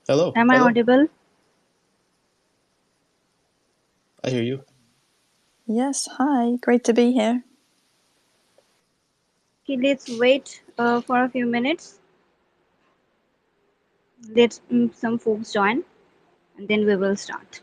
Hello. Am I audible? I hear you. Yes, hi. Great to be here. Okay, let's wait for a few minutes. Let some folks join, and then we will start.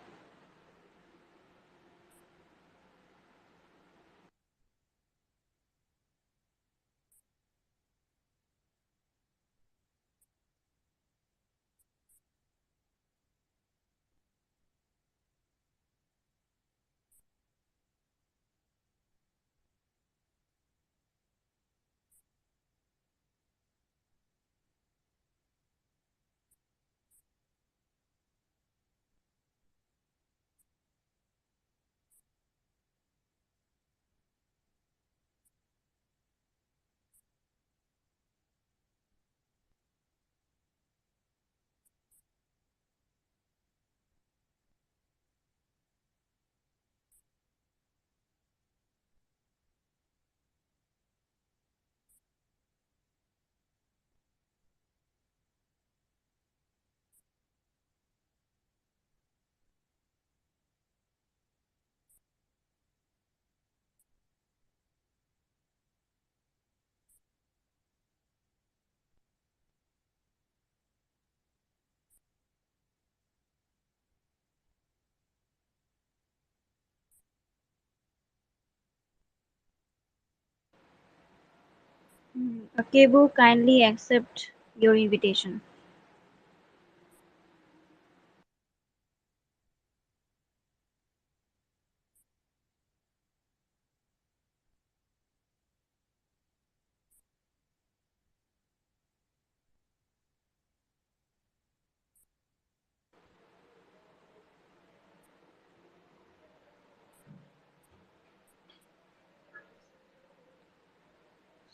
Kebu, kindly accept your invitation.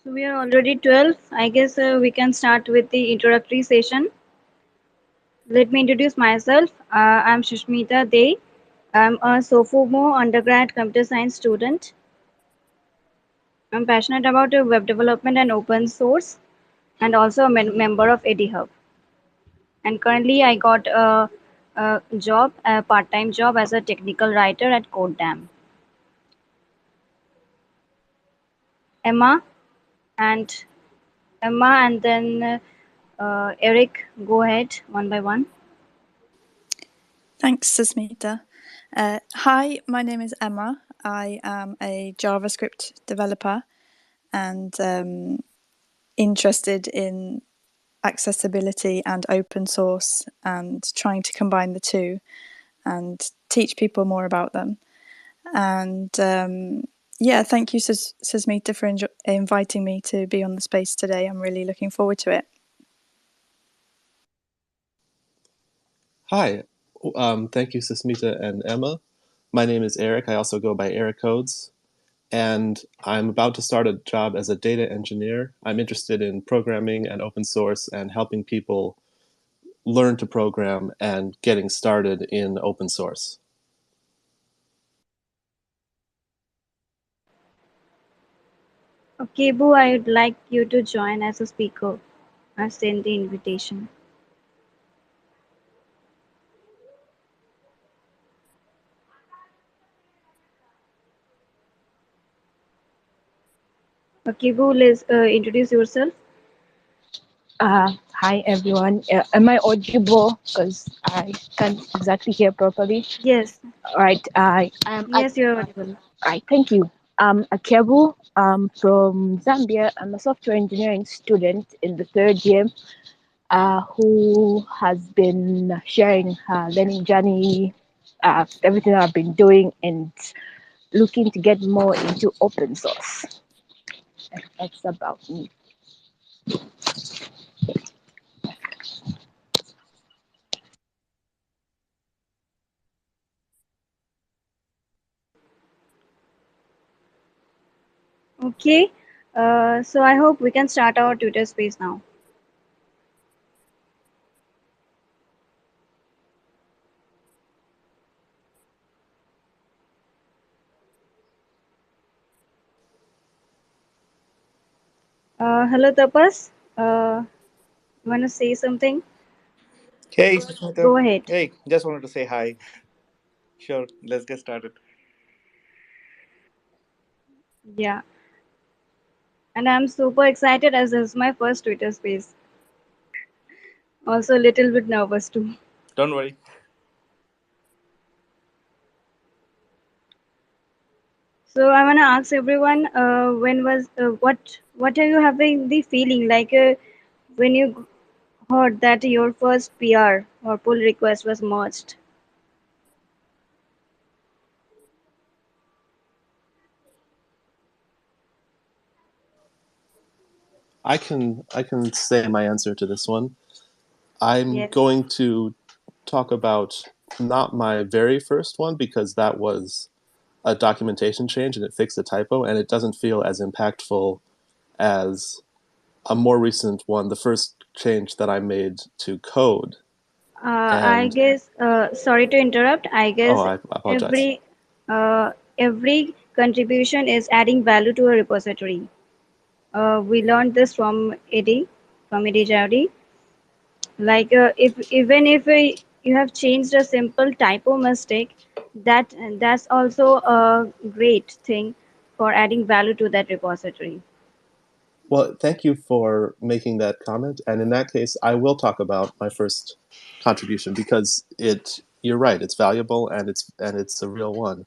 So we are already 12. I guess we can start with the introductory session. Let me introduce myself. I'm Susmita Dey. I'm a sophomore undergrad computer science student. I'm passionate about web development and open source, and also a member of GitHub. And currently, I got a job, a part-time job as a technical writer at CodeDam. Emma and then Eric, go ahead one by one. Thanks, Susmita. Hi, my name is Emma. I am a JavaScript developer and interested in accessibility and open source and trying to combine the two and teach people more about them. And yeah, thank you, Susmita, for inviting me to be on the space today. I'm really looking forward to it. Hi. Thank you, Susmita and Emma. My name is Eric. I also go by Eric Codes. And I'm about to start a job as a data engineer. I'm interested in programming and open source and helping people learn to program and getting started in open source. Okay, Boo, I would like you to join as a speaker. I send the invitation. Okay, Boo, let's introduce yourself. Hi everyone. Am I audible? Because I can't exactly hear properly. Yes. All right. Yes, you're audible. All right. Thank you. Akebu. From Zambia. I'm a software engineering student in the third year. Who has been sharing her learning journey, everything I've been doing, and looking to get more into open source. That's about me. Okay. So I hope we can start our Twitter space now. Hello, Tapas. You want to say something? Hey, Susmita. Go ahead. Hey, just wanted to say hi. Sure, let's get started. Yeah, and I'm super excited as this is my first Twitter space. Also a little bit nervous too. Don't worry. So I want to ask everyone, when was what are you having the feeling like when you heard that your first PR or pull request was merged? I can say my answer to this one. I'm Yes. going to talk about not my very first one because that was a documentation change and it fixed a typo and it doesn't feel as impactful as a more recent one, the first change that I made to code. I And guess, sorry to interrupt. I oh, guess I apologize. every every contribution is adding value to a repository. We learned this from Eddie, from Eddie Jowdy. Like if even if you have changed a simple typo mistake, that's also a great thing for adding value to that repository. Well, thank you for making that comment. And in that case, I will talk about my first contribution because you're right, it's valuable and it's a real one.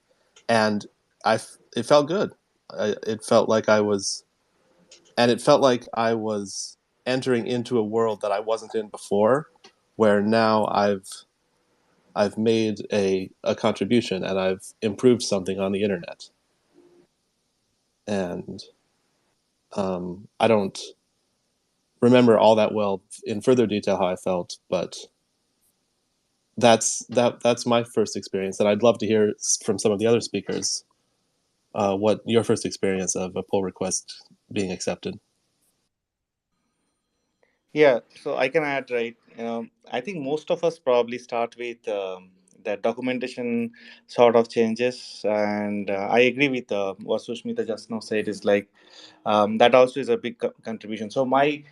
And it felt good. It felt like it felt like I was entering into a world that I wasn't in before, where now I've made a contribution and I've improved something on the internet. And I don't remember all that well in further detail how I felt, but that's my first experience, and I'd love to hear from some of the other speakers what your first experience of a pull request being accepted. Yeah, so I can add, right? I think most of us probably start with that documentation sort of changes, and I agree with what Sushmita just now said. Is like that also is a big contribution. So my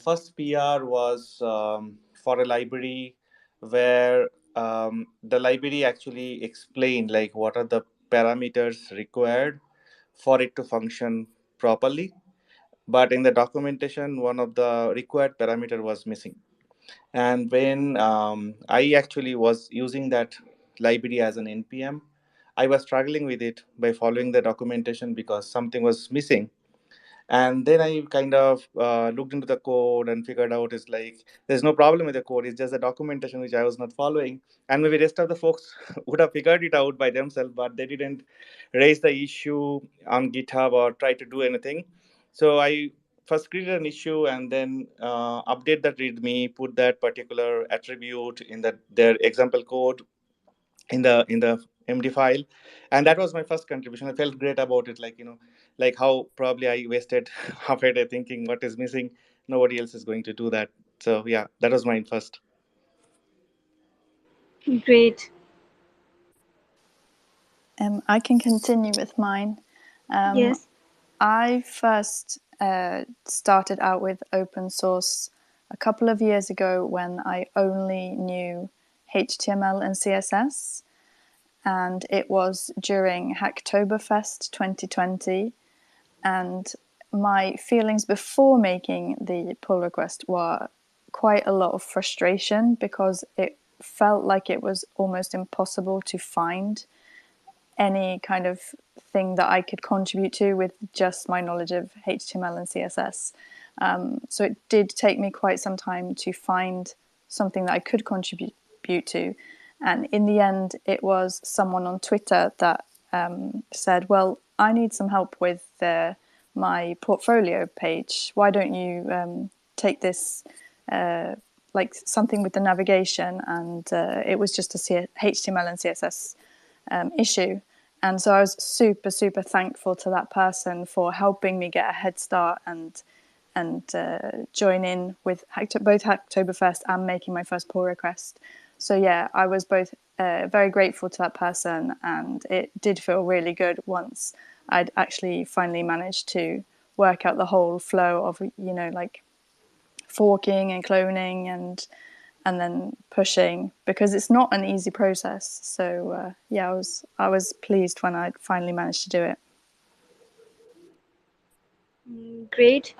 first PR was for a library where the library actually explained like what are the parameters required for it to function properly, but in the documentation one of the required parameter was missing. And when I actually was using that library as an npm, I was struggling with it by following the documentation because something was missing. And then I kind of looked into the code and figured out it's like there's no problem with the code, it's just the documentation which I was not following. And maybe rest of the folks would have figured it out by themselves, but they didn't raise the issue on GitHub or try to do anything. So I first created an issue and then update that readme, put that particular attribute in that their example code in the MD file. And that was my first contribution. I felt great about it, like like how probably I wasted half a day thinking what is missing. Nobody else is going to do that. So yeah, that was mine first. Great. I can continue with mine. Yes. I first started out with open source a couple of years ago when I only knew HTML and CSS, and it was during Hacktoberfest 2020. And my feelings before making the pull request were quite a lot of frustration because it felt like it was almost impossible to find any kind of thing that I could contribute to with just my knowledge of HTML and CSS. So it did take me quite some time to find something that I could contribute to. And in the end, it was someone on Twitter that said, well, I need some help with my portfolio page. Why don't you take this, like something with the navigation? And it was just a HTML and CSS issue. And so I was super, super thankful to that person for helping me get a head start and join in with both Hacktoberfest and making my first pull request. So yeah, I was both very grateful to that person, and it did feel really good once I'd actually finally managed to work out the whole flow of like forking and cloning and and then pushing, because it's not an easy process. So yeah, I was pleased when I finally managed to do it. Great.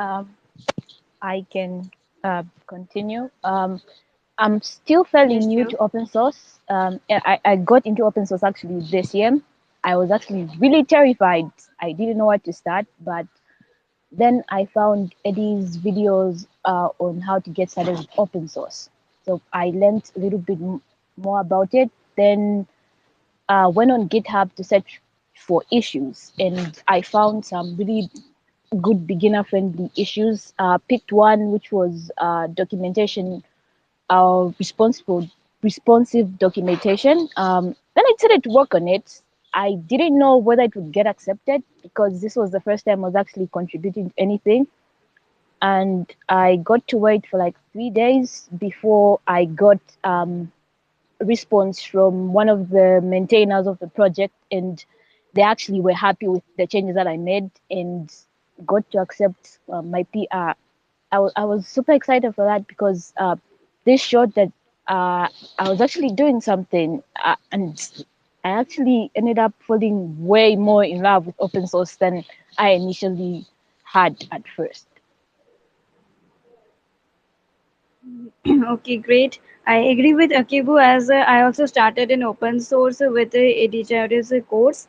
I can continue. I'm still fairly Yes, new sure. to open source. I got into open source actually this year. I was actually really terrified. I didn't know where to start, but then I found Eddie's videos on how to get started with open source. So I learned a little bit more about it. Then went on GitHub to search for issues, and I found some really good beginner-friendly issues. Picked one which was documentation, responsive documentation. Then I decided to work on it. I didn't know whether it would get accepted because this was the first time I was actually contributing to anything. And I got to wait for like 3 days before I got response from one of the maintainers of the project, and they actually were happy with the changes that I made and got to accept my PR. I was super excited for that because this showed that I was actually doing something, and I actually ended up falling way more in love with open source than I initially had at first. Okay, great. I agree with Akibu, as I also started in open source with the editor's course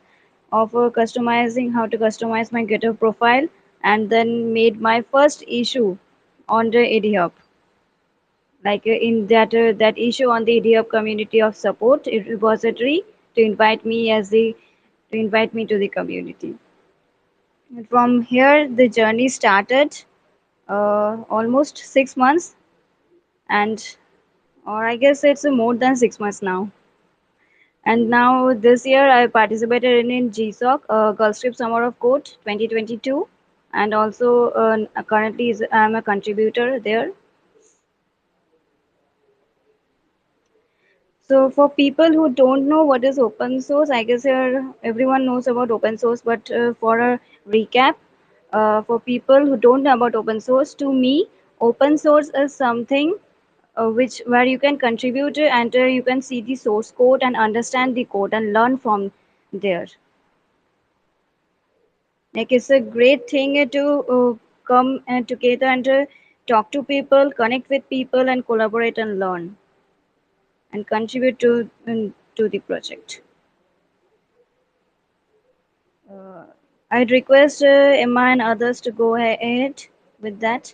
of customizing, how to customize my GitHub profile, and then made my first issue on the GitHub. Like in that issue on the GitHub community of support repository to invite me to the community. From here, the journey started almost 6 months, and or I guess it's more than 6 months now. And now this year I participated in GSOC, Gulf Stream Summer of Code 2022, and also currently I'm a contributor there. So for people who don't know what is open source, I guess here everyone knows about open source, but for a recap, for people who don't know about open source, to me, open source is something which where you can contribute and you can see the source code and understand the code and learn from there. Like it's a great thing to come and together and talk to people, connect with people, and collaborate and learn and contribute to the project. Uh, I'd request Emma and others to go ahead with that.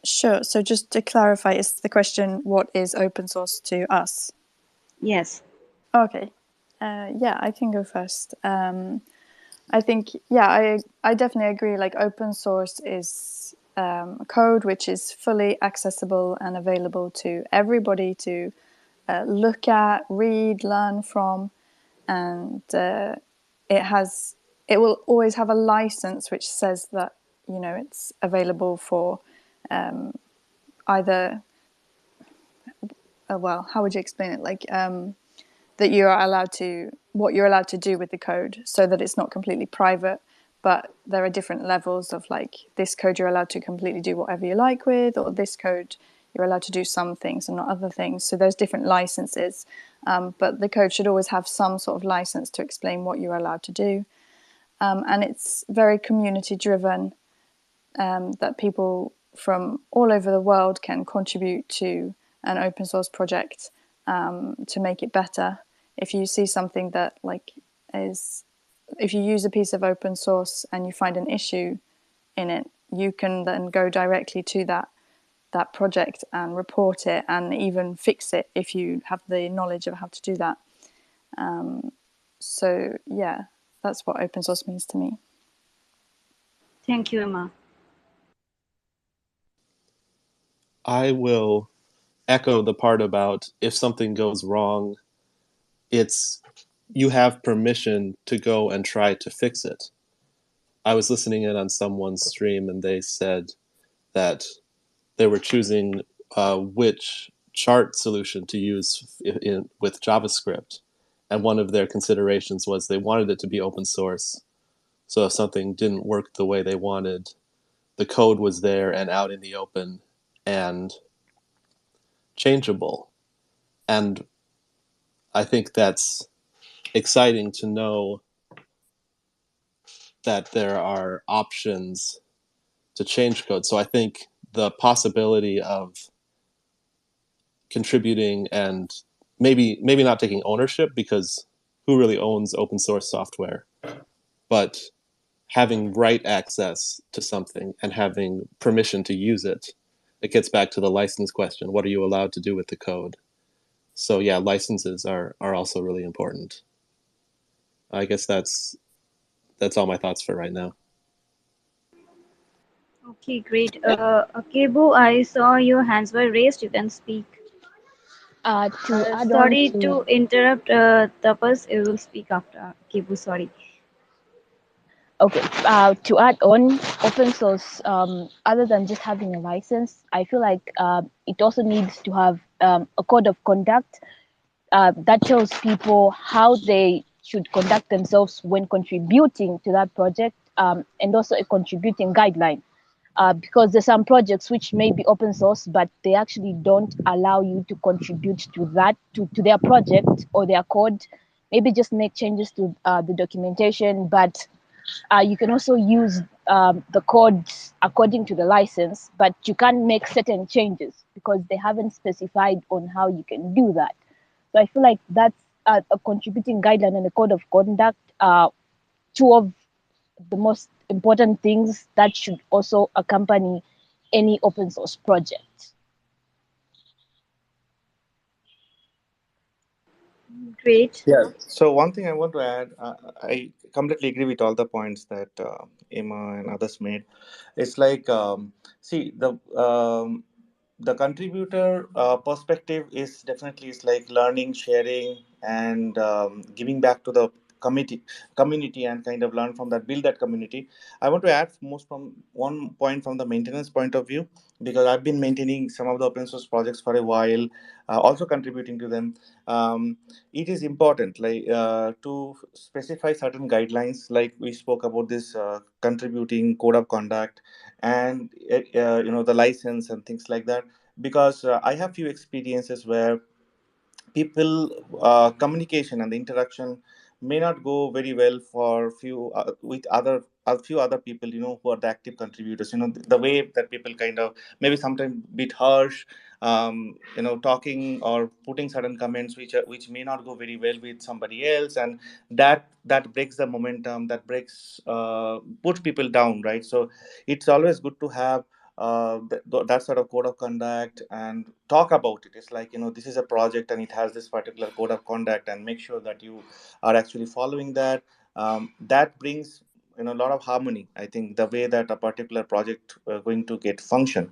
Sure. So just to clarify, is the question, what is open source to us? Yes. Okay. Yeah, I can go first. I think, yeah, I definitely agree. Like, open source is code which is fully accessible and available to everybody to look at, read, learn from, and it will always have a license which says that, you know, it's available for either well, how would you explain it? Like that you are allowed to, what you're allowed to do with the code, so that it's not completely private, but there are different levels of, like, this code you're allowed to completely do whatever you like with, or this code you're allowed to do some things and not other things. So there's different licenses, but the code should always have some sort of license to explain what you're allowed to do. And it's very community driven, that people from all over the world can contribute to an open source project to make it better. If you see something that, like, is, if you use a piece of open source and you find an issue in it, you can then go directly to that project and report it and even fix it if you have the knowledge of how to do that. So yeah, that's what open source means to me. Thank you, Emma. I will echo the part about if something goes wrong, it's you have permission to go and try to fix it. I was listening in on someone's stream and they said that they were choosing which chart solution to use with JavaScript. And one of their considerations was they wanted it to be open source. So if something didn't work the way they wanted, the code was there and out in the open and changeable. And I think that's exciting to know that there are options to change code. So I think the possibility of contributing and maybe not taking ownership, because who really owns open source software, but having right access to something and having permission to use it. It gets back to the license question. What are you allowed to do with the code? So yeah, licenses are also really important. I guess that's all my thoughts for right now. Okay, great. Kebu, I saw your hands were raised. You can speak. To add on Sorry to to interrupt, Tapas. You will speak after Kebu. Sorry. Okay, to add on, open source, other than just having a license, I feel like it also needs to have a code of conduct that tells people how they should conduct themselves when contributing to that project, and also a contributing guideline. Because there's some projects which may be open source, but they actually don't allow you to contribute to that, to their project or their code. Maybe just make changes to the documentation, but you can also use the codes according to the license, but you can't make certain changes because they haven't specified on how you can do that. So I feel like that's a contributing guideline and a code of conduct, two of the most important things that should also accompany any open source project. Great. Yeah. So one thing I want to add, I completely agree with all the points that Emma and others made. It's like, see, the contributor perspective is definitely is like learning, sharing, and giving back to the community and kind of learn from that, build that community. I want to add most from one point from the maintenance point of view, because I've been maintaining some of the open source projects for a while, also contributing to them. It is important like to specify certain guidelines, like we spoke about this contributing code of conduct and the license and things like that, because I have few experiences where people communication and the interaction may not go very well for few with other a few other people, who are the active contributors. The way that people kind of maybe sometimes bit harsh, talking or putting certain comments which may not go very well with somebody else, and that breaks the momentum, that breaks puts people down, right? So it's always good to have that sort of code of conduct and talk about it. It's like, this is a project and it has this particular code of conduct, and make sure that you are actually following that. That brings a lot of harmony, I think, the way that a particular project going to get function.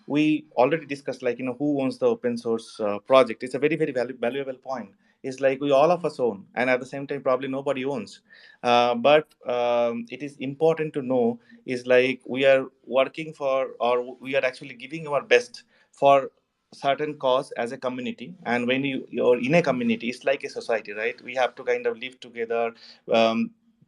We already discussed, like, who owns the open source project. It's a very very valuable point. It's like we all of us own, and at the same time probably nobody owns. But it is important to know is like we are working for, or we are actually giving our best for certain cause as a community. And when you're in a community, it's like a society, right? We have to kind of live together,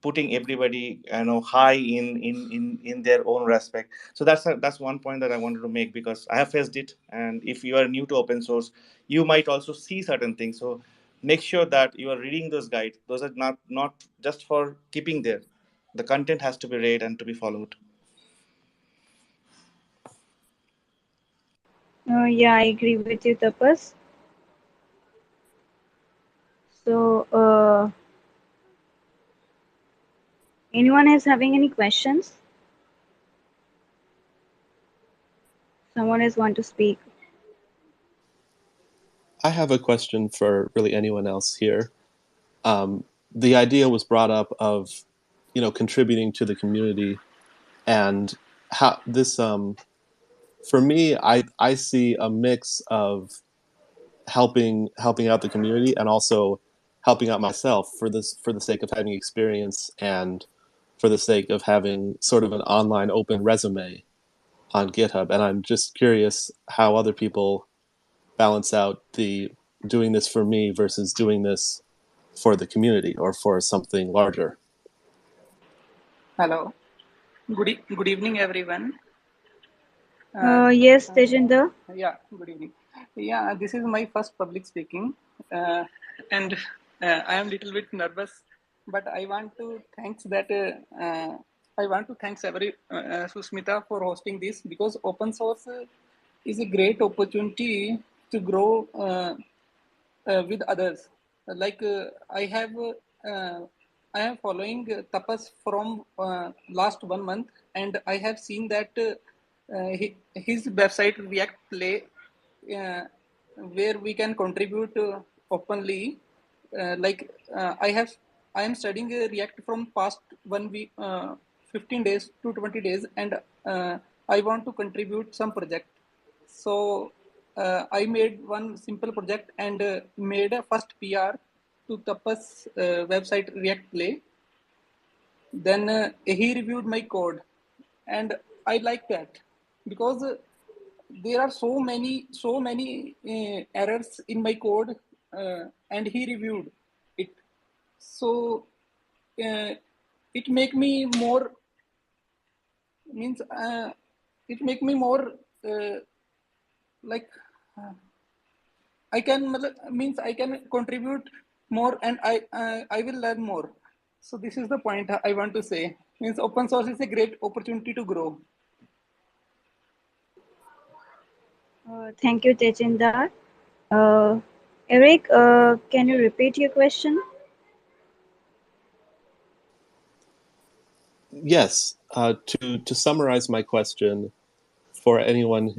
putting everybody high in their own respect. So that's one point that I wanted to make, because I have faced it, and if you are new to open source, you might also see certain things. So make sure that you are reading those guides. Those are not just for keeping there. The content has to be read and to be followed. Yeah, I agree with you, Tapas. So, anyone is having any questions? Someone is want to speak. I have a question for really anyone else here. The idea was brought up of, contributing to the community, and how this, for me, I see a mix of helping out the community and also helping out myself for the sake of having experience and for the sake of having sort of an online open resume on GitHub. And I'm just curious how other people balance out the doing this for me versus doing this for the community or for something larger. Hello. Good evening, everyone. Yes, Tejinder. Yeah, good evening. Yeah, this is my first public speaking, and I am little bit nervous, but I want to thanks that I want to thanks every Susmita for hosting this, because open source is a great opportunity to grow with others. Like I am following Tapas from last 1 month, and I have seen that his website React Play, uh, where we can contribute openly. I am studying React from past 1 week, 15 days to 20 days, and I want to contribute some project. So I made one simple project and made a first PR to Tapas website React Play. Then he reviewed my code, and I like that, because there are so many errors in my code, and he reviewed it. So it make me more means it make me more like I can means I can contribute more, and I will learn more. So this is the point I want to say. Means open source is a great opportunity to grow. Thank you, Tejinder. Uh, Eric, can you repeat your question? Yes. To summarize my question for anyone,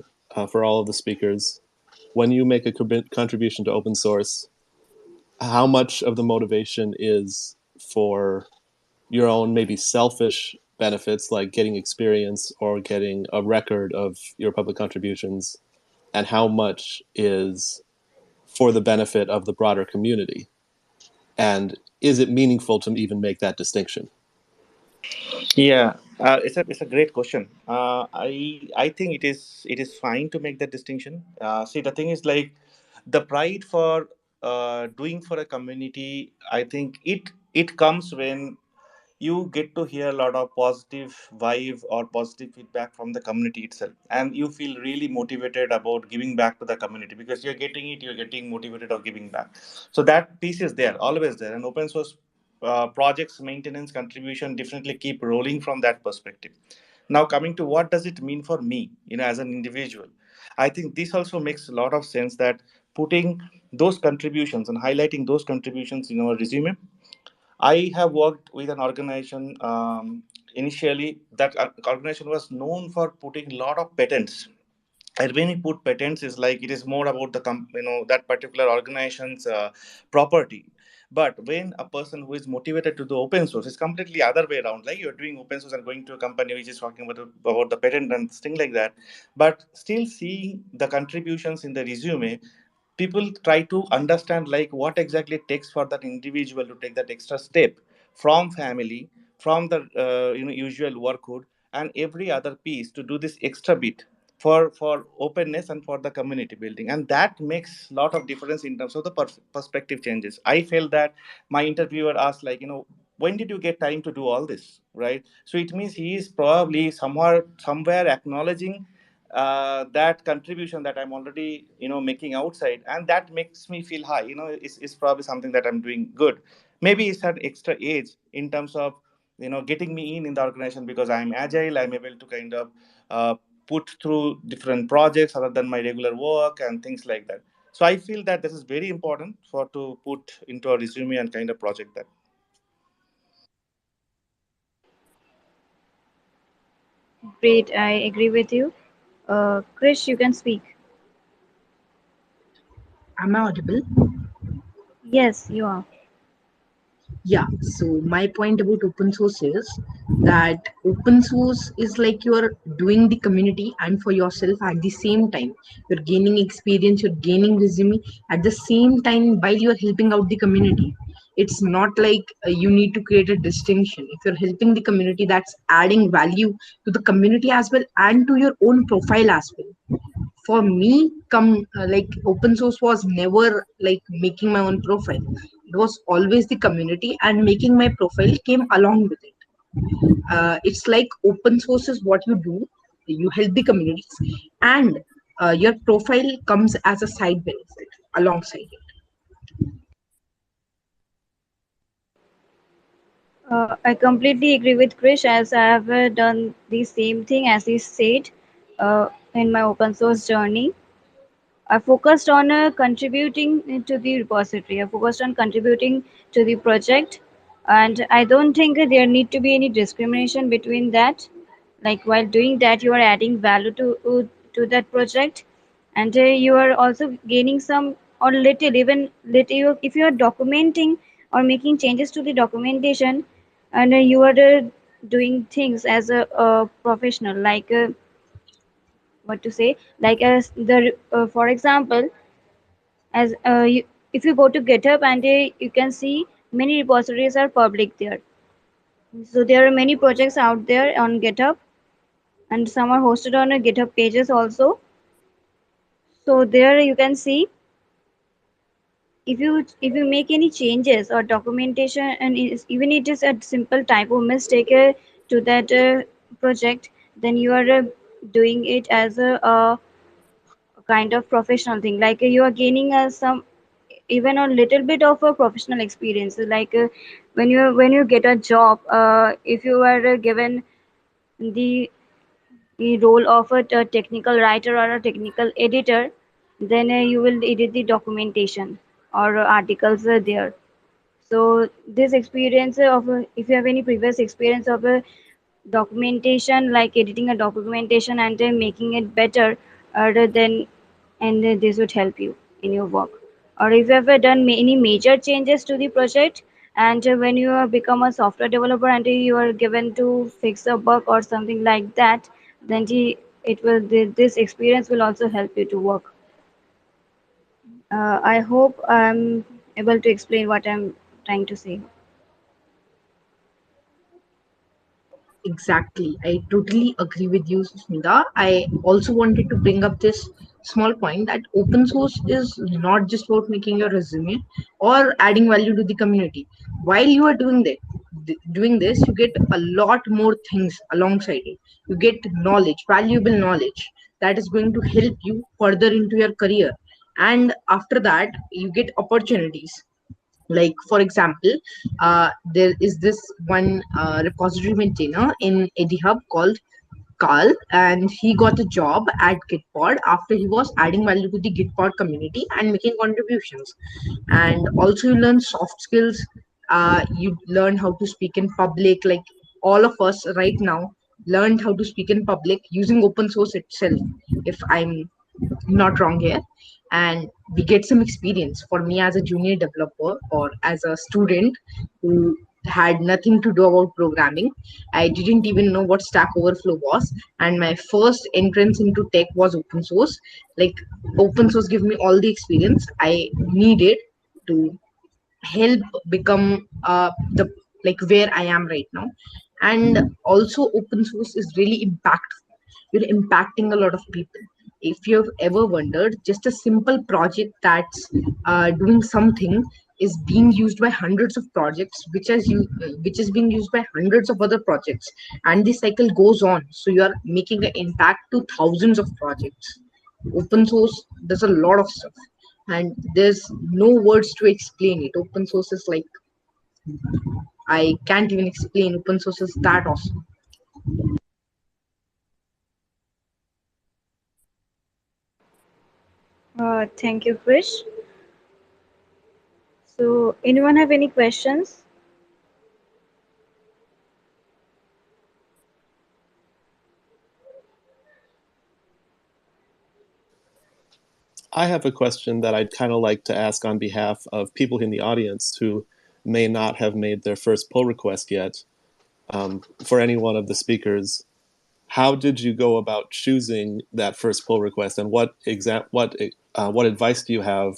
for all of the speakers, when you make a contribution to open source, how much of the motivation is for your own maybe selfish benefits, like getting experience or getting a record of your public contributions, and how much is for the benefit of the broader community? And is it meaningful to even make that distinction? Yeah, it's a great question. I think it is fine to make that distinction. See, the thing is, like, the pride for doing for a community. I think it comes when you get to hear a lot of positive vibe or positive feedback from the community itself, and you feel really motivated about giving back to the community because you're getting motivated of giving back. So that piece is there, always there, and open source projects maintenance contribution definitely keep rolling from that perspective. Now, coming to what does it mean for me, as an individual, I think this also makes a lot of sense, that putting those contributions and highlighting those contributions in our resume. I have worked with an organization. Initially, that organization was known for putting a lot of patents. And when you put patents, is like it is more about the that particular organization's property. But when a person who is motivated to do open source, is completely other way around. Like, you're doing open source and going to a company which is talking about the patent and things like that. But still seeing the contributions in the resume, people try to understand, like, what exactly it takes for that individual to take that extra step from family, from the usual workload, and every other piece to do this extra bit for openness and for the community building. And that makes a lot of difference in terms of the perspective changes. I felt that my interviewer asked, like, when did you get time to do all this, right? So it means he is probably somewhere acknowledging that contribution that I'm already making outside, and that makes me feel high. It's probably something that I'm doing good. Maybe it's an extra edge in terms of getting me in the organization, because I'm agile, I'm able to kind of uh, put through different projects other than my regular work and things like that. So I feel that this is very important for to put into a resume and kind of project that. Great, I agree with you. Krish, you can speak. Am I audible? Yes, you are. Yeah. So my point about open source is that open source is like you're doing the community and for yourself at the same time. You're gaining experience, you're gaining resume at the same time while you're helping out the community. It's not like you need to create a distinction. If you're helping the community, that's adding value to the community as well and to your own profile as well. For me, come like open source was never like making my own profile. It was always the community, and making my profile came along with it. It's like open source is what you do, you help the communities, and your profile comes as a side benefit alongside it. I completely agree with Krish as I have done the same thing as he said in my open source journey. I focused on contributing to the repository. I focused on contributing to the project, and I don't think there need to be any discrimination between that. Like while doing that, you are adding value to that project, and you are also gaining some or little even little. If you are documenting or making changes to the documentation, and you are doing things as a professional, like. What to say like as the for example as if you go to GitHub and you can see many repositories are public there. So there are many projects out there on GitHub, and some are hosted on a GitHub pages also. So there you can see if you make any changes or documentation, and even it is a simple typo mistake to that project, then you are doing it as a kind of professional thing. Like you are gaining some even a little bit of a professional experience, like when you get a job, if you are given the the role of a technical writer or a technical editor, then you will edit the documentation or articles there. So this experience of if you have any previous experience of a documentation, like editing a documentation and making it better, other than and this would help you in your work. Or if you have done any major changes to the project, and when you have become a software developer and you are given to fix a bug or something like that, then this experience will also help you to work. I hope I'm able to explain what I'm trying to say. Exactly. I totally agree with you, Susmita. I also wanted to bring up this small point that open source is not just about making your resume or adding value to the community. While you are doing this, you get a lot more things alongside it. You get knowledge, valuable knowledge that is going to help you further into your career. And after that, you get opportunities, like for example, there is this one repository maintainer in GitHub called Carl, and he got a job at Gitpod after he was adding value to the Gitpod community and making contributions. And also you learn soft skills, you learn how to speak in public, like all of us right now learned how to speak in public using open source itself, if I'm not wrong here. And we get some experience. For me as a junior developer or as a student who had nothing to do about programming, I didn't even know what Stack Overflow was, and my first entrance into tech was open source. Like, open source gave me all the experience I needed to help become the like where I am right now. And also open source is really impactful. You're impacting a lot of people. If you've ever wondered, just a simple project that's doing something is being used by hundreds of projects, which is being used by hundreds of other projects, and the cycle goes on. So you are making an impact to thousands of projects. Open source does a lot of stuff, and there's no words to explain it. Open source is like, I can't even explain. Open source is that awesome. Thank you, Krish. So anyone have any questions? I have a question that I'd kind of like to ask on behalf of people in the audience who may not have made their first pull request yet. For any one of the speakers, how did you go about choosing that first pull request, and what advice do you have,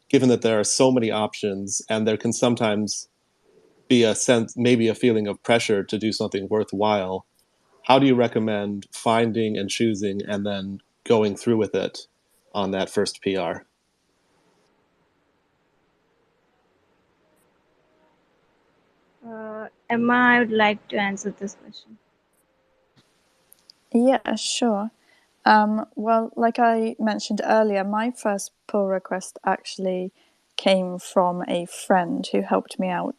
given that there are so many options and there can sometimes be a sense, maybe a feeling of pressure to do something worthwhile? How do you recommend finding and choosing and then going through with it on that first PR? Emma, I would like to answer this question. Yeah, sure. Well, like I mentioned earlier, my first pull request actually came from a friend who helped me out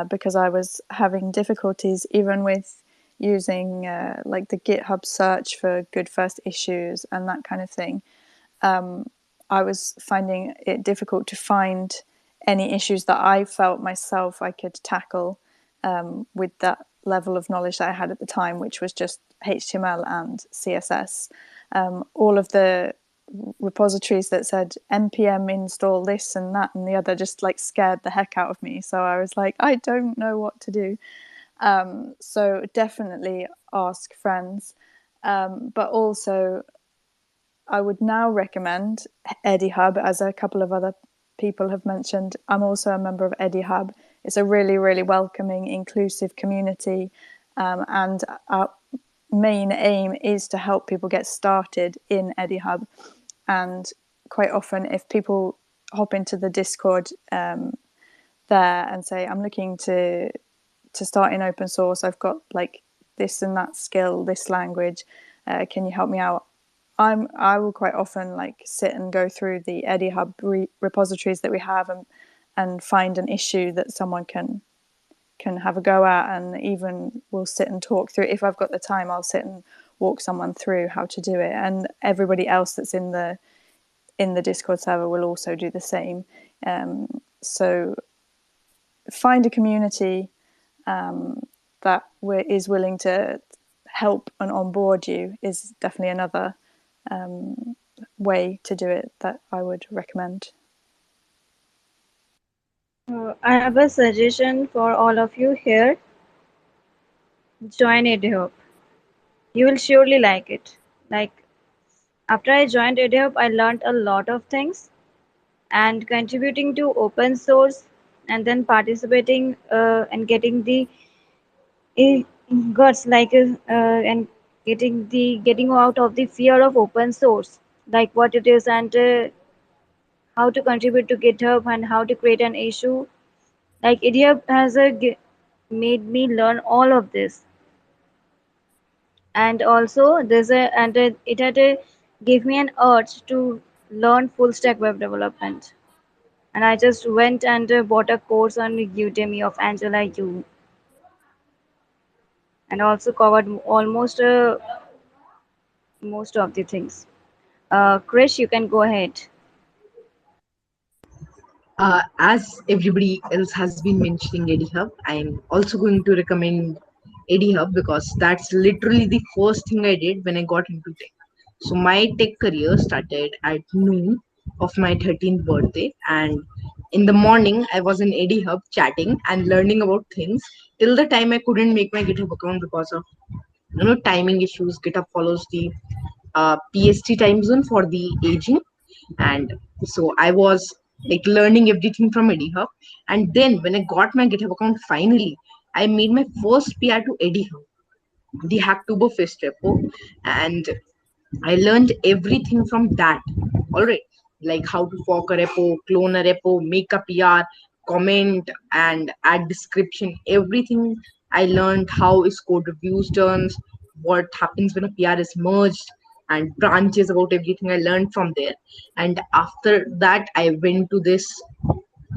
because I was having difficulties even with using like the GitHub search for good first issues and that kind of thing. I was finding it difficult to find any issues that I felt myself I could tackle with that level of knowledge that I had at the time, which was just HTML and CSS. All of the repositories that said npm install this and that and the other just like scared the heck out of me. So I was like, I don't know what to do. So definitely ask friends, but also I would now recommend EdiHub, as a couple of other people have mentioned. I'm also a member of EdiHub. It's a really, really welcoming, inclusive community, and our main aim is to help people get started in EdiHub. And quite often, if people hop into the Discord there and say, I'm looking to start in open source, I've got like this and that skill, this language, can you help me out? I will quite often like sit and go through the EdiHub repositories that we have and find an issue that someone can have a go at, and even we'll sit and talk through. If I've got the time, I'll sit and walk someone through how to do it, and everybody else that's in the Discord server will also do the same. So find a community that is willing to help and onboard you is definitely another way to do it that I would recommend. I have a suggestion for all of you here. Join EdHub. You will surely like it. Like after I joined EdHub, I learned a lot of things, and contributing to open source and then participating and getting the guts and getting out of the fear of open source, like what it is, and how to contribute to GitHub and how to create an issue. Like GitHub has made me learn all of this, and also it had gave me an urge to learn full stack web development. And I just went and bought a course on Udemy of Angela Yu, and also covered almost most of the things. Krish, you can go ahead. As everybody else has been mentioning EdiHub, I'm also going to recommend EdiHub because that's literally the first thing I did when I got into tech. So my tech career started at noon of my 13th birthday, and in the morning I was in EdiHub chatting and learning about things till the time I couldn't make my GitHub account because of timing issues. GitHub follows the PST time zone for the aging, and so I was like learning everything from EdiHub. And then when I got my GitHub account finally, I made my first PR to EdiHub, the Hacktoberfest repo, and I learned everything from that. All right, like how to fork a repo, clone a repo, make a PR, comment, and add description. Everything I learned, how is code reviews done, what happens when a PR is merged, and branches about everything I learned from there. And after that, I went to this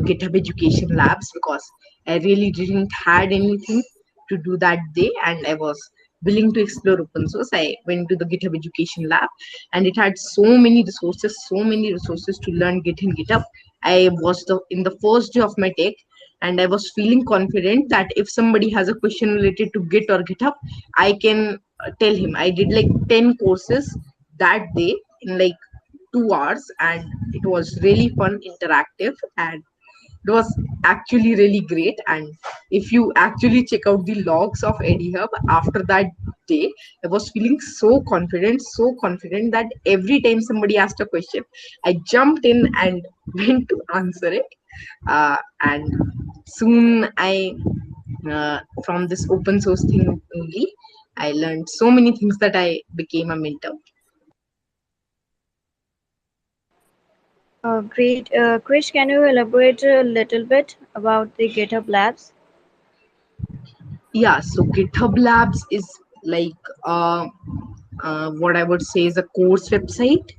GitHub Education Labs because I really didn't had anything to do that day, and I was willing to explore open source. I went to the GitHub Education Lab, and it had so many resources to learn Git and GitHub. I was in the first day of my tech, and I was feeling confident that if somebody has a question related to Git or GitHub, I can tell him. I did like 10 courses that day in like 2 hours, and it was really fun, interactive, and it was actually really great. And if you actually check out the logs of EdiHub after that day, I was feeling so confident that every time somebody asked a question, I jumped in and went to answer it. And soon from this open source thing only, I learned so many things that I became a mentor. Great. Krish, can you elaborate a little bit about the GitHub Labs? Yeah, so GitHub Labs is like what I would say is a course website,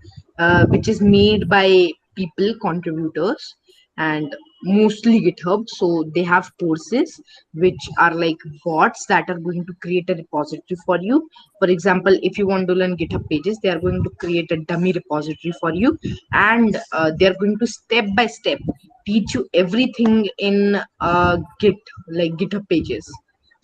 which is made by people, contributors, and mostly GitHub. So they have courses which are like bots that are going to create a repository for you. For example, if you want to learn GitHub pages, they are going to create a dummy repository for you, and they are going to step by step teach you everything in Git, like GitHub pages.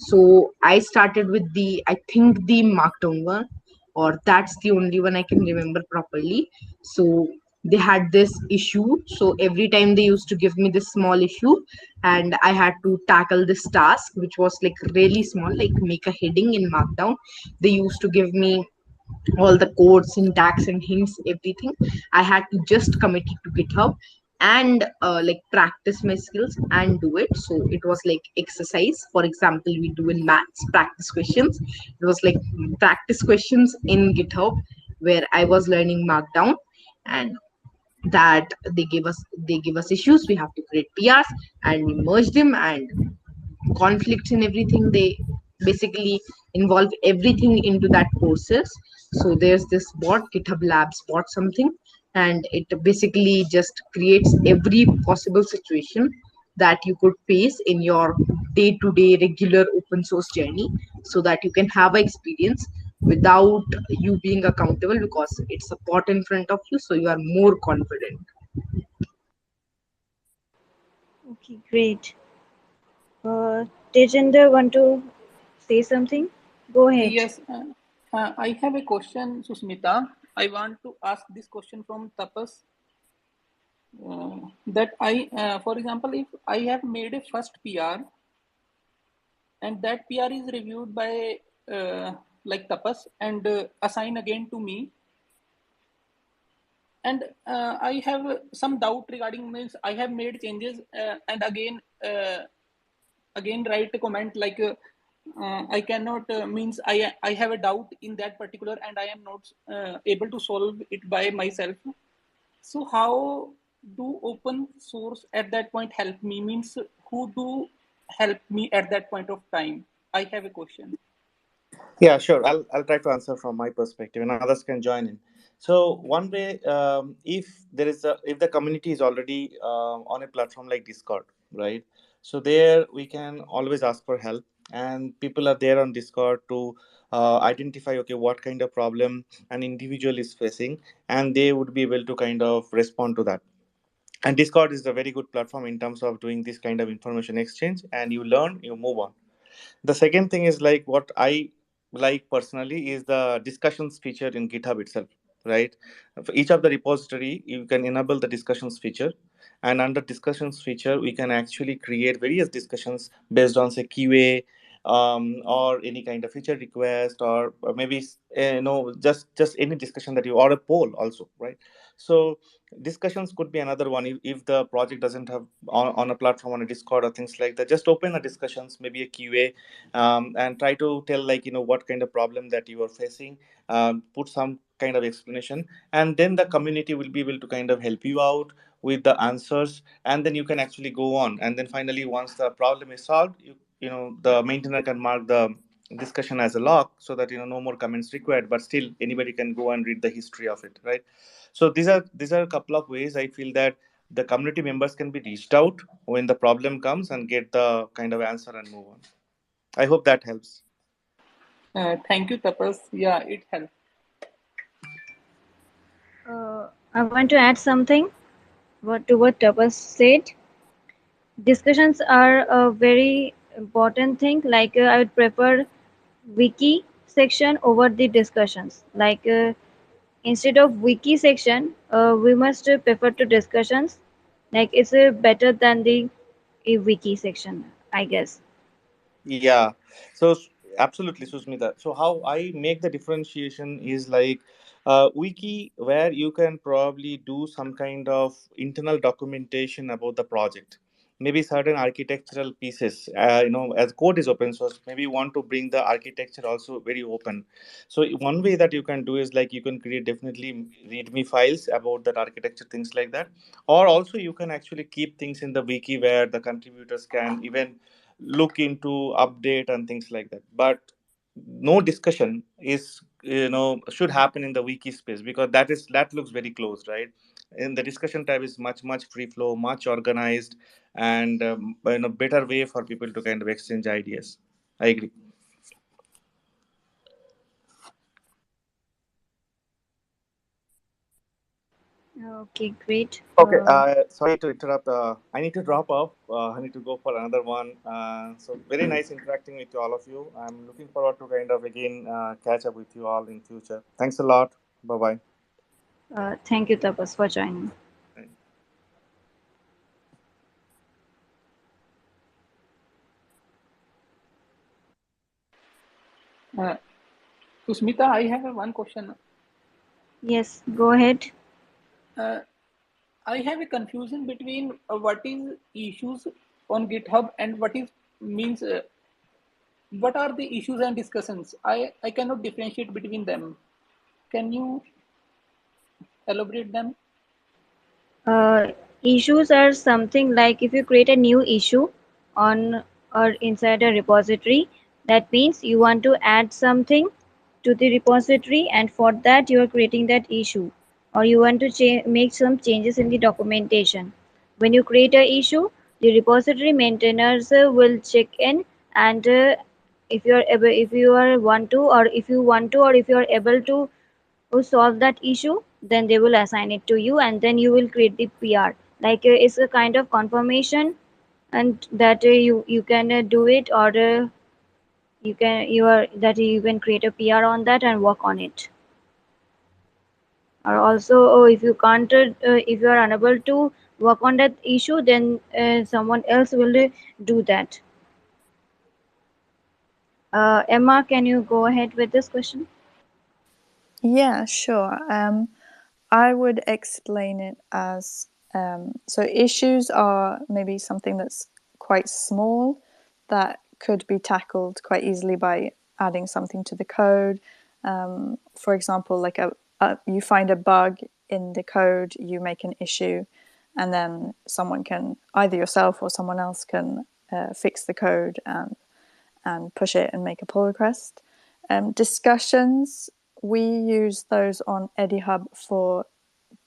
So I started with the, I think the Markdown one, or that's the only one I can remember properly. So they had this issue. So every time they used to give me this small issue, and I had to tackle this task, which was like really small, like make a heading in Markdown. They used to give me all the code, syntax, and hints, everything. I had to just commit it to GitHub and like practice my skills and do it. So it was like exercise. For example, we do in maths practice questions. It was like practice questions in GitHub where I was learning Markdown, and that they give us issues. We have to create PRs and we merge them, and conflicts and everything, they basically involve everything into that process. So there's this bot, GitHub Labs bot something, and it basically just creates every possible situation that you could face in your day-to-day regular open source journey, so that you can have an experience without you being accountable, because it's a bot in front of you, so you are more confident. Okay, great. Tejinder, want to say something? Go ahead. Yes, I have a question, Susmita. I want to ask this question from Tapas. That for example, if I have made a first PR and that PR is reviewed by like Tapas and assigned again to me, and I have some doubt regarding, means I have made changes and again write a comment like I cannot means I have a doubt in that particular and I am not able to solve it by myself. So how do open source at that point help me, means who do help me at that point of time? I have a question. Yeah, sure. I'll try to answer from my perspective, and others can join in. So one way, if the community is already on a platform like Discord, right? So there we can always ask for help, and people are there on Discord to identify, okay, what kind of problem an individual is facing, and they would be able to kind of respond to that. And Discord is a very good platform in terms of doing this kind of information exchange, and you learn, you move on. The second thing is like what I like personally is the discussions feature in GitHub itself, right? For each of the repository, you can enable the discussions feature, and under discussions feature, we can actually create various discussions based on say QA, or any kind of feature request, or maybe just any discussion that you, or a poll also, right? So discussions could be another one. If the project doesn't have on a platform, on a Discord or things like that, just open the discussions, maybe a QA, and try to tell, like, what kind of problem that you are facing, put some kind of explanation, and then the community will be able to kind of help you out with the answers, and then you can actually go on, and then finally once the problem is solved, the maintainer can mark the discussion as a log, so that no more comments required, but still anybody can go and read the history of it, right? So these are a couple of ways I feel that the community members can be reached out when the problem comes and get the kind of answer and move on. I hope that helps. Thank you, Tapas. Yeah, it helps. I want to add something what Tapas said. Discussions are a very important thing. Like I would prefer wiki section over the discussions. Like instead of wiki section, we must prefer to discussions. Like it's better than the a wiki section, I guess. Yeah. So absolutely, Susmita. So how I make the differentiation is like wiki, where you can probably do some kind of internal documentation about the project. Maybe certain architectural pieces, as code is open source, maybe you want to bring the architecture also very open. So one way that you can do is like you can create definitely README files about that architecture, things like that. Or also you can actually keep things in the wiki where the contributors can even look into update and things like that. But no discussion is, should happen in the wiki space, because that looks very close, right? In the discussion tab is much free flow, much organized, and better way for people to kind of exchange ideas. I agree. Okay, great. Okay, sorry to interrupt. I need to drop off. I need to go for another one. So very nice interacting with all of you. I'm looking forward to kind of again catch up with you all in future. Thanks a lot. Bye bye. Thank you, Tapas, for joining. Uh, Susmita, I have one question. Yes, go ahead. I have a confusion between what is issues on GitHub and what is means. What are the issues and discussions? I cannot differentiate between them. Can you elaborate them? Issues are something like if you create a new issue on or inside a repository, that means you want to add something to the repository, and for that you are creating that issue, or you want to make some changes in the documentation. When you create a issue, the repository maintainers will check in, and if you are able, if you are want to, or if you want to, or if you are able to solve that issue, then they will assign it to you, and then you will create the PR. Like it's a kind of confirmation, and that you can do it, or you can create a PR on that and work on it. Or also, if you can't, if you are unable to work on that issue, then someone else will do that. Emma, can you go ahead with this question? Yeah, sure. I would explain it as so issues are maybe something that's quite small that could be tackled quite easily by adding something to the code. For example, like you find a bug in the code, you make an issue, and then someone can, either yourself or someone else can fix the code and push it and make a pull request. Discussions, we use those on EdiHub for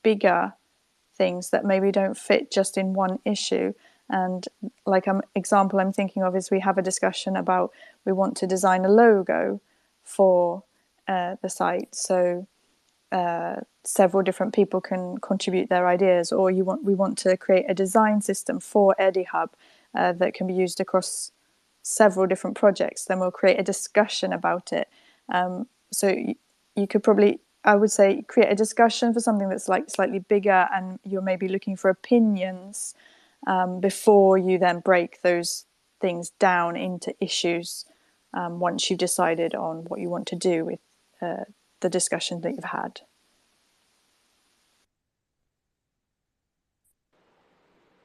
bigger things that maybe don't fit just in one issue. And like an example I'm thinking of is we have a discussion about we want to design a logo for the site. So several different people can contribute their ideas, or we want to create a design system for EdiHub that can be used across several different projects. Then we'll create a discussion about it. So you could probably, I would say, create a discussion for something that's like slightly bigger, and you're maybe looking for opinions before you then break those things down into issues once you've decided on what you want to do with the discussion that you've had.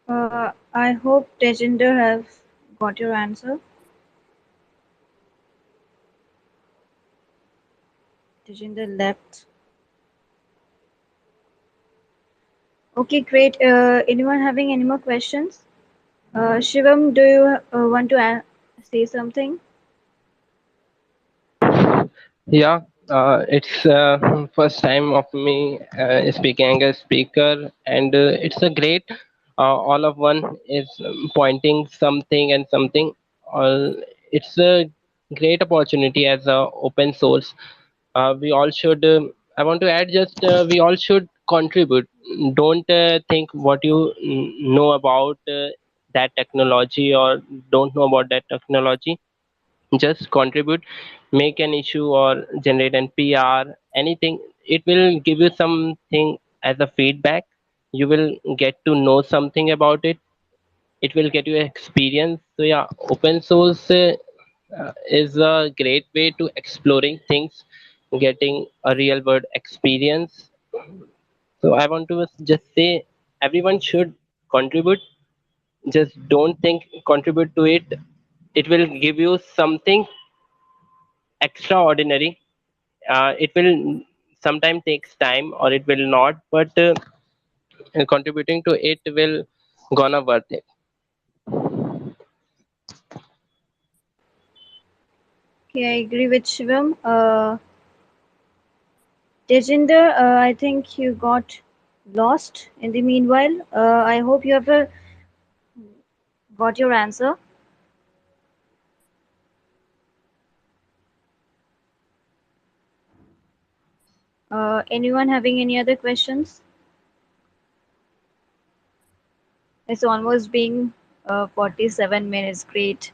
I hope Tejinder have got your answer. Tejinder left. Okay, great. Anyone having any more questions? Shivam, do you want to say something? Yeah, it's first time of me speaking as speaker, and it's a great. All of one is pointing something and something. It's a great opportunity as a open source. We all should. I want to add just we all should contribute. Don't think what you know about that technology or don't know about that technology. Just contribute, make an issue or generate an PR, anything. It will give you something as a feedback. You will get to know something about it. It will get you experience. So yeah, open source is a great way to exploring things, getting a real world experience. So I want to just say everyone should contribute. Just don't think contribute to it. It will give you something extraordinary. It will sometimes takes time or it will not, but contributing to it will gonna worth it. Okay, I agree with Shivam. Tejinder, I think you got lost in the meanwhile. I hope you have got your answer. Anyone having any other questions? It's almost being 47 minutes. Great.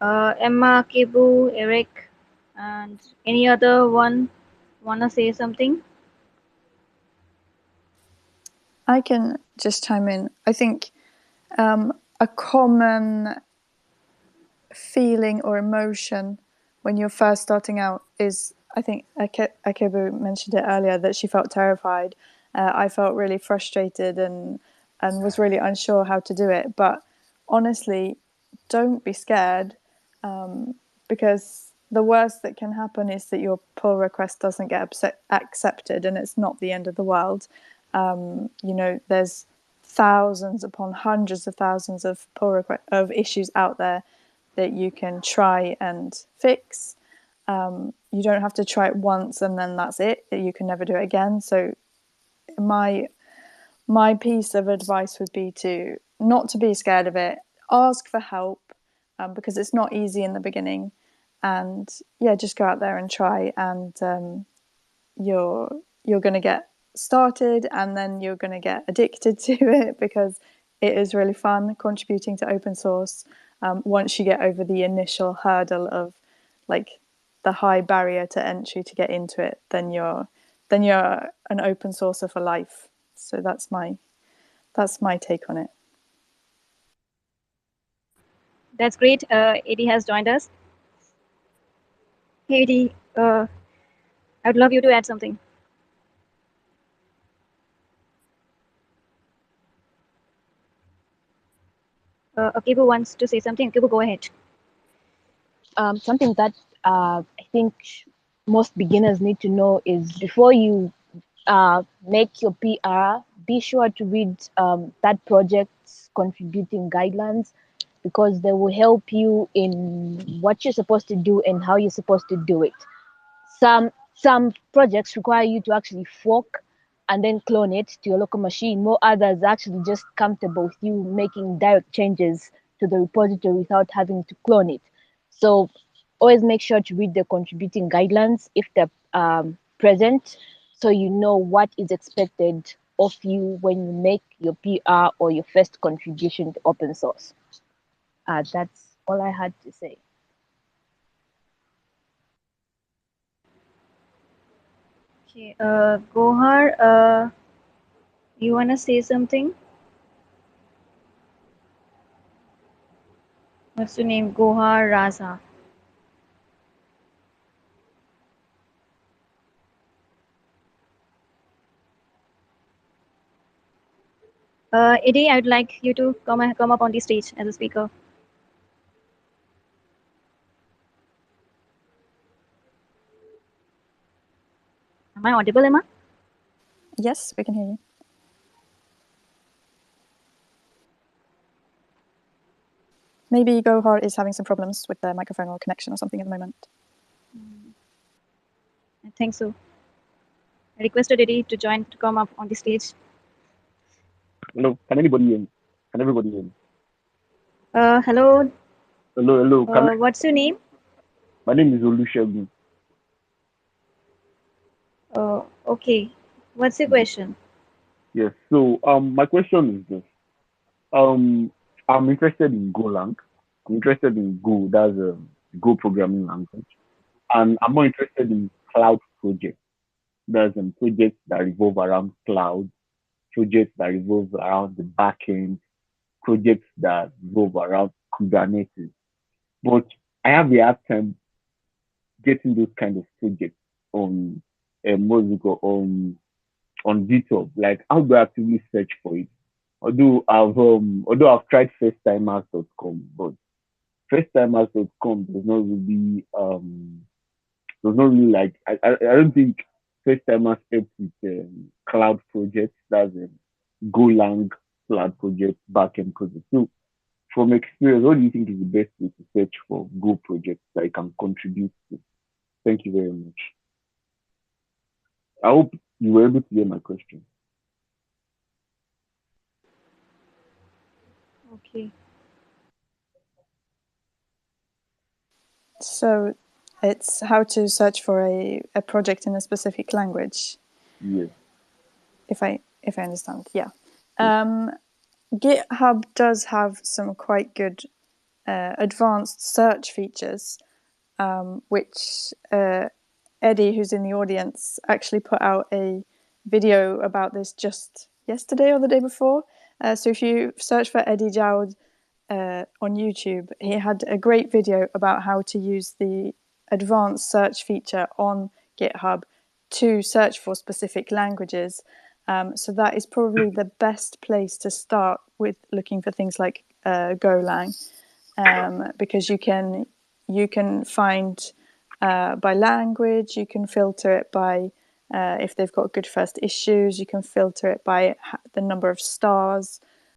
Emma, Kibu, Eric, and any other one wanna say something? I can just chime in. I think a common feeling or emotion when you're first starting out is, I think Akebu mentioned it earlier, that she felt terrified. I felt really frustrated and was really unsure how to do it. But honestly, don't be scared, because the worst that can happen is that your pull request doesn't get accepted, and it's not the end of the world. There's thousands upon hundreds of thousands of of issues out there that you can try and fix. You don't have to try it once and then that's it. You can never do it again. So my piece of advice would be to not to be scared of it. Ask for help, because it's not easy in the beginning. And yeah, just go out there and try, and you're going to get started, and then you're going to get addicted to it, because it is really fun contributing to open source. Once you get over the initial hurdle of like the high barrier to entry to get into it, then you're an open sourcer for life. So that's my take on it. That's great. Eddie has joined us. Hey, Eddie, I would love you to add something. Akibu wants to say something. Akibu, go ahead. Something that I think most beginners need to know is before you make your PR, be sure to read that project's contributing guidelines, because they will help you in what you're supposed to do and how you're supposed to do it. Some projects require you to actually fork and then clone it to your local machine. More others are actually just comfortable with you making direct changes to the repository without having to clone it. So always make sure to read the contributing guidelines if they're present, so you know what is expected of you when you make your PR or your first contribution to open source. That's all I had to say. Okay, Gohar, you wanna say something? What's your name? Gohar Raza. Eddie, I'd like you to come up on the stage as a speaker. Am I audible, Emma? Yes, we can hear you. Maybe Gohar is having some problems with their microphone or connection or something at the moment. I think so. I requested Eddie to join to come up on the stage. Hello, can anybody hear me? Can everybody hear me? Hello. Hello. What's your name? My name is Olusegun. Okay. What's your question? Yes. So, my question is this. I'm interested in Golang. I'm interested in Go. That's a Go programming language, and I'm more interested in cloud projects. There's projects that revolve around cloud, projects that revolve around the backend, projects that revolve around Kubernetes. But I have a hard time getting those kind of projects on on GitHub. Like, how do I actively search for it? Although I've tried firsttimers.com, but firsttimers.com does not really like I don't think first timers help with cloud projects. That's Golang flat projects, backend projects. So from experience, what do you think is the best way to search for Go projects that I can contribute to? Thank you very much. I hope you were able to hear my question. Okay. So it's how to search for a project in a specific language. Yes. If I understand, yeah. GitHub does have some quite good advanced search features, which Eddie, who's in the audience, actually put out a video about this just yesterday or the day before. So if you search for Eddie Jowd on YouTube, he had a great video about how to use the advanced search feature on GitHub to search for specific languages. So that is probably the best place to start with looking for things like Golang, because you can find by language, you can filter it by if they've got good first issues, you can filter it by the number of stars,